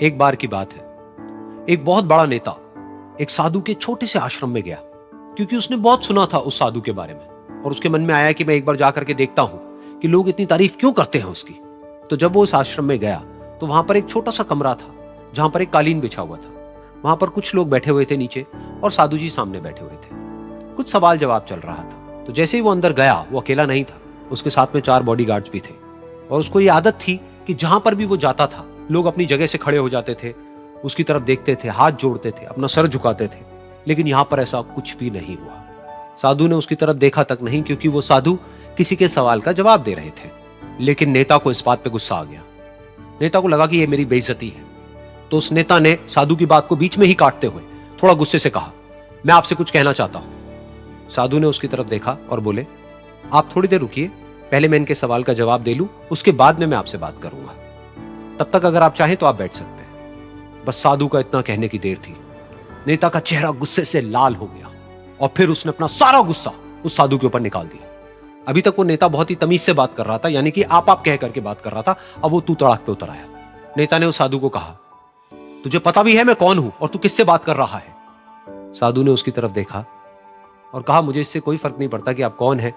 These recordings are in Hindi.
एक बार की बात है, एक बहुत बड़ा नेता एक साधु के छोटे से आश्रम में गया, क्योंकि उसने बहुत सुना था उस साधु के बारे में और उसके मन में आया कि मैं एक बार जाकर के देखता हूं कि लोग इतनी तारीफ क्यों करते हैं उसकी। तो जब वो उस आश्रम में गया तो वहां पर एक छोटा सा कमरा था जहां पर एक कालीन बिछा हुआ था। वहां पर कुछ लोग बैठे हुए थे नीचे और साधु जी सामने बैठे हुए थे। कुछ सवाल जवाब चल रहा था। तो जैसे ही वो अंदर गया, वो अकेला नहीं था, उसके साथ में 4 बॉडीगार्ड्स भी थे और उसको ये आदत थी कि जहां पर भी वो जाता था लोग अपनी जगह से खड़े हो जाते थे, उसकी तरफ देखते थे, हाथ जोड़ते थे, अपना सर झुकाते थे। लेकिन यहां पर ऐसा कुछ भी नहीं हुआ। साधु ने उसकी तरफ देखा तक नहीं, क्योंकि वो साधु किसी के सवाल का जवाब दे रहे थे। लेकिन नेता को इस बात पे गुस्सा आ गया। नेता को लगा कि ये मेरी बेइज्जती है। तो उस नेता ने साधु की बात को बीच में ही काटते हुए थोड़ा गुस्से से कहा, मैं आपसे कुछ कहना चाहता हूं। साधु ने उसकी तरफ देखा और बोले, आप थोड़ी देर रुकिए, पहले मैं इनके सवाल का जवाब दे लूं, उसके बाद में मैं आपसे बात करूंगा। तब तक अगर आप चाहें तो आप बैठ सकते हैं। बस साधु का इतना कहने की देर थी। नेता का चेहरा गुस्से से लाल हो गया और फिर उसने अपना सारा गुस्सा उस साधु के ऊपर निकाल दिया। अभी तक वो नेता बहुत ही तमीज से बात कर रहा था, यानी कि आप कह करके बात कर रहा था। अब वो तू तड़ाक पे उतर आया। नेता ने उस साधु को कहा, तुझे पता भी है मैं कौन हूं और तू किससे बात कर रहा है? साधु ने उसकी तरफ देखा और कहा, मुझे इससे कोई फर्क नहीं पड़ता कि आप कौन हैं,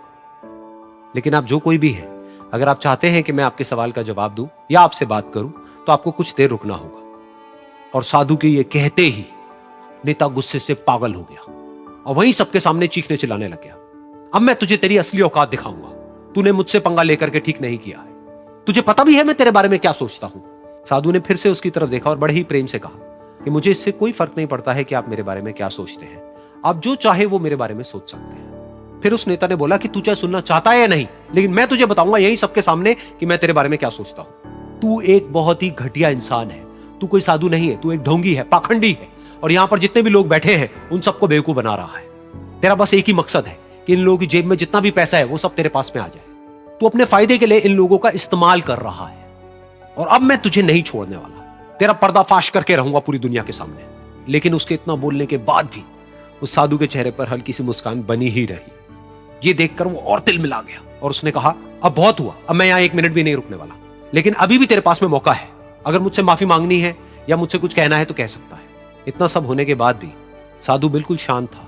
लेकिन आप जो कोई भी हैं, अगर आप चाहते हैं कि मैं आपके सवाल का जवाब दूं या आपसे बात करूं तो आपको कुछ देर रुकना होगा। और साधु के ये कहते ही नेता गुस्से से पागल हो गया और वहीं सबके सामने चीखने चिल्लाने लग गया, अब मैं तुझे तेरी असली औकात दिखाऊंगा। तूने मुझसे पंगा लेकर के ठीक नहीं किया है। तुझे पता भी है मैं तेरे बारे में क्या सोचता हूं। साधु ने फिर से उसकी तरफ देखा और बड़े ही प्रेम से कहा कि मुझे इससे कोई फर्क नहीं पड़ता है कि आप मेरे बारे में क्या सोचते हैं। आप जो चाहे वो मेरे बारे में सोच सकते हैं। फिर उस नेता ने बोला कि तू चाहे सुनना चाहता है या नहीं, लेकिन मैं तुझे बताऊंगा यही सबके सामने कि मैं तेरे बारे में क्या सोचता हूं। तू एक बहुत ही घटिया इंसान है। तू कोई साधु नहीं है, तू एक ढोंगी है, पाखंडी है और यहां पर जितने भी लोग बैठे हैं उन सबको बेवकूफ बना रहा है। तेरा बस एक ही मकसद है कि इन लोगों की जेब में जितना भी पैसा है वो सब तेरे पास में आ जाए। तू अपने फायदे के लिए इन लोगों का इस्तेमाल कर रहा है और अब मैं तुझे नहीं छोड़ने वाला। तेरा पर्दाफाश करके रहूंगा पूरी दुनिया के सामने। लेकिन उसके इतना बोलने के बाद भी उस साधु के चेहरे पर हल्की सी मुस्कान बनी ही रही। ये देखकर वो और तिल मिला गया और उसने कहा, अब बहुत हुआ, अब मैं यहां 1 मिनट भी नहीं रुकने वाला। लेकिन अभी भी तेरे पास में मौका है। अगर मुझसे माफी मांगनी है या मुझसे कुछ कहना है तो कह सकता है। इतना सब होने के बाद भी साधु बिल्कुल शांत था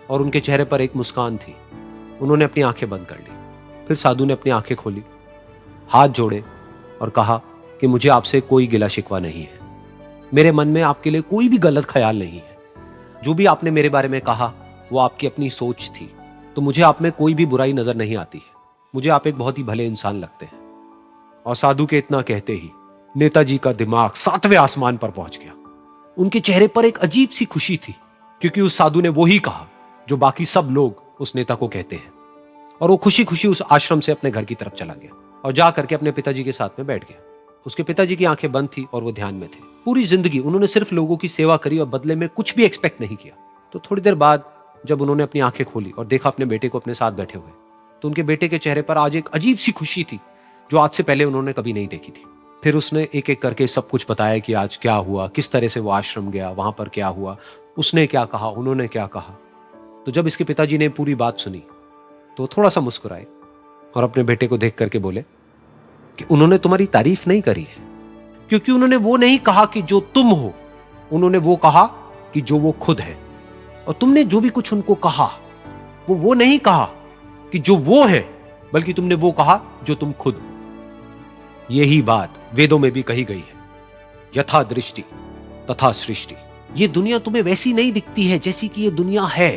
और उनके चेहरे पर एक मुस्कान थी। उन्होंने अपनी आंखें बंद कर ली। फिर साधु ने अपनी आंखें खोली, हाथ जोड़े और कहा कि मुझे आपसे कोई गिला शिकवा नहीं है। मेरे मन में आपके लिए कोई भी गलत ख्याल नहीं है। जो भी आपने मेरे बारे में कहा वो आपकी अपनी सोच थी। तो मुझे आप में कोई भी बुराई नजर नहीं आती है। मुझे आप एक बहुत ही भले इंसान लगते हैं। और साधु के इतना कहते ही नेताजी का दिमाग 7वें आसमान पर पहुंच गया। उनके चेहरे पर एक अजीब सी खुशी थी, क्योंकि उस साधु ने वो ही कहा जो बाकी सब लोग उस नेता को कहते हैं। और वो खुशी खुशी उस आश्रम से अपने घर की तरफ चला गया और जा करके अपने पिताजी के साथ में बैठ गया। उसके पिताजी की आंखें बंद थी और वो ध्यान में थे। पूरी जिंदगी उन्होंने सिर्फ लोगों की सेवा करी और बदले में कुछ भी एक्सपेक्ट नहीं किया। तो थोड़ी देर बाद जब उन्होंने अपनी आंखें खोली और देखा अपने बेटे को अपने साथ बैठे हुए, तो उनके बेटे के चेहरे पर आज एक अजीब सी खुशी थी जो आज से पहले उन्होंने कभी नहीं देखी थी। फिर उसने एक एक करके सब कुछ बताया कि आज क्या हुआ, किस तरह से वो आश्रम गया, वहां पर क्या हुआ, उसने क्या कहा, उन्होंने क्या कहा। तो जब इसके पिताजी ने पूरी बात सुनी तो थोड़ा सा मुस्कुराए और अपने बेटे को देख करके बोले कि उन्होंने तुम्हारी तारीफ नहीं करी है, क्योंकि उन्होंने वो नहीं कहा कि जो तुम हो, उन्होंने वो कहा कि जो वो खुद है। और तुमने जो भी कुछ उनको कहा वो नहीं कहा कि जो वो है, बल्कि तुमने वो कहा जो तुम खुद हो। यही बात वेदों में भी कही गई है, यथा दृष्टि तथा सृष्टि। ये दुनिया तुम्हें वैसी नहीं दिखती है जैसी कि ये दुनिया है।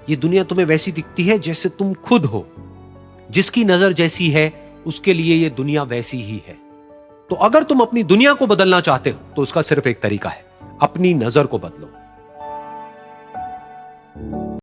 ये दुनिया तुम्हें वैसी दिखती है जैसे तुम खुद हो। जिसकी नजर जैसी है उसके लिए ये दुनिया वैसी ही है। तो अगर तुम अपनी दुनिया को बदलना चाहते हो तो उसका सिर्फ एक तरीका है, अपनी नजर को बदलो।